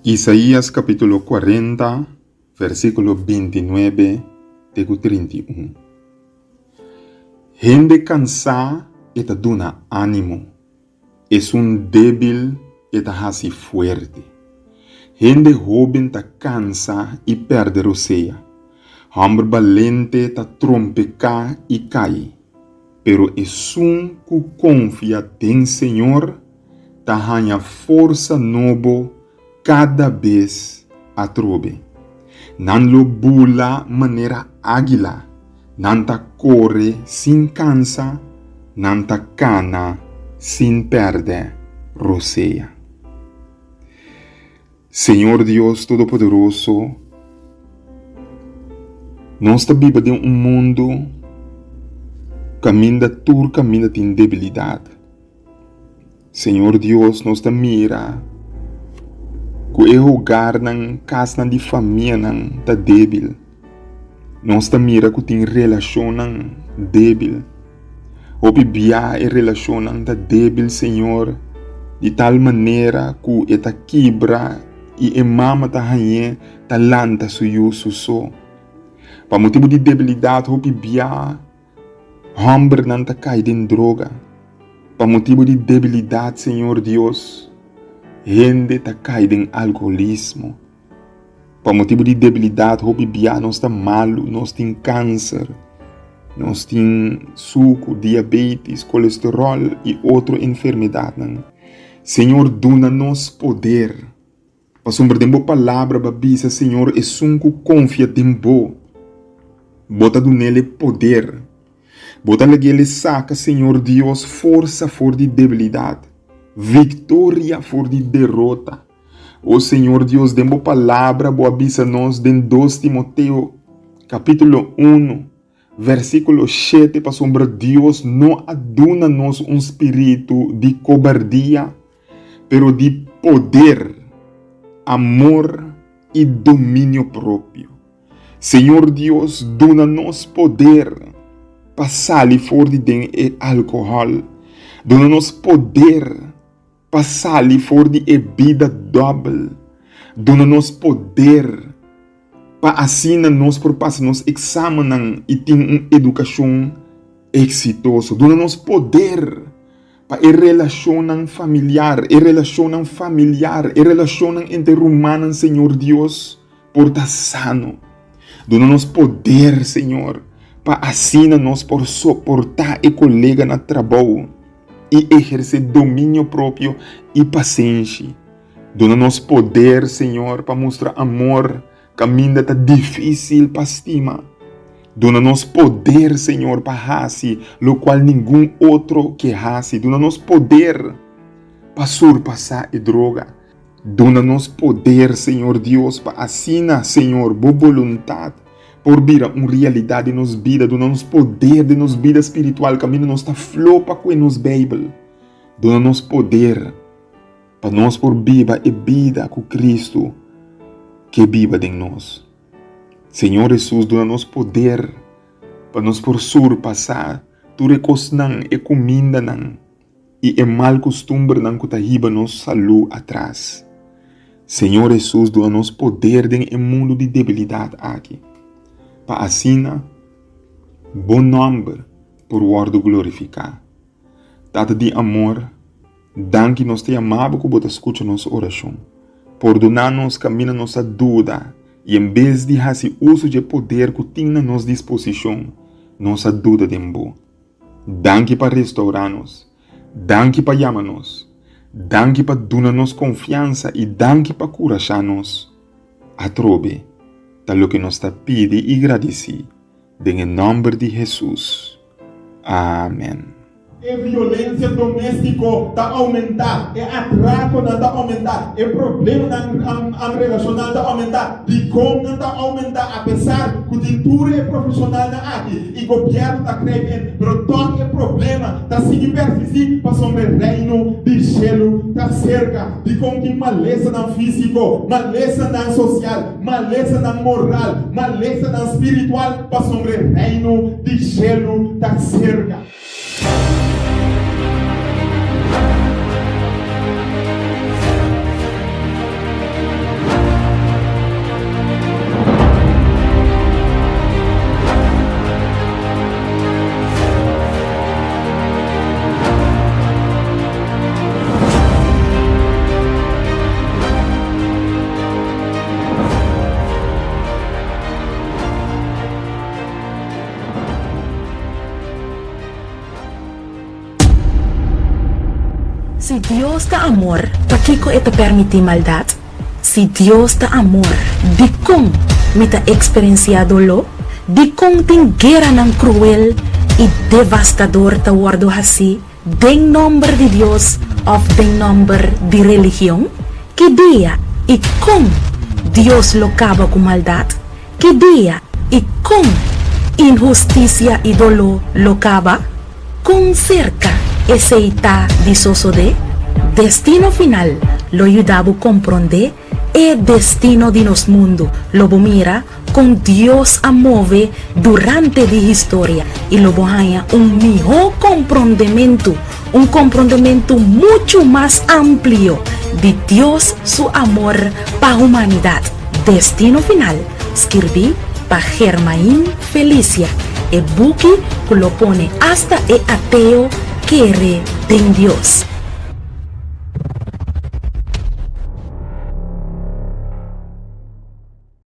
Isaías capítulo 40, versículo 29 e 31. Gente cansada eta duna ánimo, es un débil eta hace fuerte. Gente joven ta cansa y perde rosea. Hombre valente ta trompeca y cae. Pero es un que confia en Señor ta ganha força novo cada vez a trobe. Nan lo bula maneira águila, nan ta corre sin cansa, nan ta cana sin perder rosea. Senhor Deus Todo-Poderoso, nós estamos em um mundo caminha em debilidade. Senhor Deus, nós te mira que é lugar na casa de família tá débil. Nós te mira que tem relação débil. O bibia é relação tá débil, Senhor, de tal maneira que eta quebra e mama tá ranhe tá lanta suyo só. Para motivo de debilidade, o bibia homem não tá caído em droga. Para motivo de debilidade, Senhor Deus, gente está caída em alcoolismo. Para motivo de debilidade, o bebê nós está malo, nós tem câncer, nós tem suco, diabetes, colesterol e outra enfermidade. Senhor, dona-nos poder. Para sombra de boa palavra, babisa, Senhor, é um que confia em bo. Bota do nele poder. Bota ele saca, Senhor Deus, força for de debilidade, vitória for de derrota. O Senhor Deus, demos palavra, boa avisa nós, em 2 Timoteo, capítulo 1, versículo 7, para sombra Deus, não aduna-nos um espírito de cobardia, pero de poder, amor e domínio próprio. Senhor Deus, dona-nos poder, passar-lhe fora de álcool, dona-nos poder, passar-lhe fora de bebida doble, dona-nos poder, para assim nós por passar nos examen e ter uma educação exitosa, dona-nos poder, para relação familiar, relação entre humanos, Senhor Deus, por estar sano, dona-nos poder, Senhor, para assim nós por suportar e colega no trabalho e exercer domínio próprio e paciência. Dona-nos poder, Senhor, para mostrar amor, caminho está difícil para estima. Dona-nos poder, Senhor, para raci, lo qual nenhum outro que raci. Dona-nos poder para surpassar a droga. Dona-nos poder, Senhor Deus, para assim, Senhor, boa vontade, por vir uma realidade nos vida, dona-nos poder de nos vida espiritual, caminho nos está flopa com nos Bíblia. Dona-nos poder para nós por viva e vida com Cristo que viva em nós. Senhor Jesus, dona-nos poder para nós por surpassar tu recosnan e comida e mal costumbre que ta riba nos saúde atrás. Senhor Jesus, dona-nos poder em mundo de debilidade aqui. Para assim, bom nome por word glorificar. Data de amor, danke nós te amava que você escuta nossa oração. Por donar-nos caminho nossa dúvida e em vez de fazer uso de poder que tem na nossa disposição, nossa dúvida de bom. Danke para restaurar-nos, danke para chamar-nos, danke para donar-nos confiança e danke para curar-nos. A trobe. Tal que nos pide e agradece, em nome de Jesus. Amém. A violência doméstica está aumentando, o atraco está aumentando, o problema relacional está aumentando, de como está aumentando, apesar que a cultura é profissional aqui, e o governo está crescendo, mas todo o problema está se persistir para sobre o reino de gelo, está cerca de como que maleza não físico, maleza não social, maleza não moral, maleza não espiritual, para sobre o reino de gelo, está cerca. Si Dios da amor, ¿para qué te permite maldad? Si Dios da amor, di kung mita experienciado lo, di kung ting guerra ng cruel y devastador tawado así, den nombre de Dios of den nombre de religión, que día y kung Dios lo acaba con maldad, que día y kung injusticia y dolor lo acaba, con cerca ese ita disoso de destino final lo ayudaba a comprender el destino de nos mundo lo mira con Dios a mover durante la historia y lo haya un mejor comprendimiento mucho más amplio de Dios su amor para humanidad. Destino final escribí para Germain Felicia el buque que lo pone hasta el ateo quiere en Dios.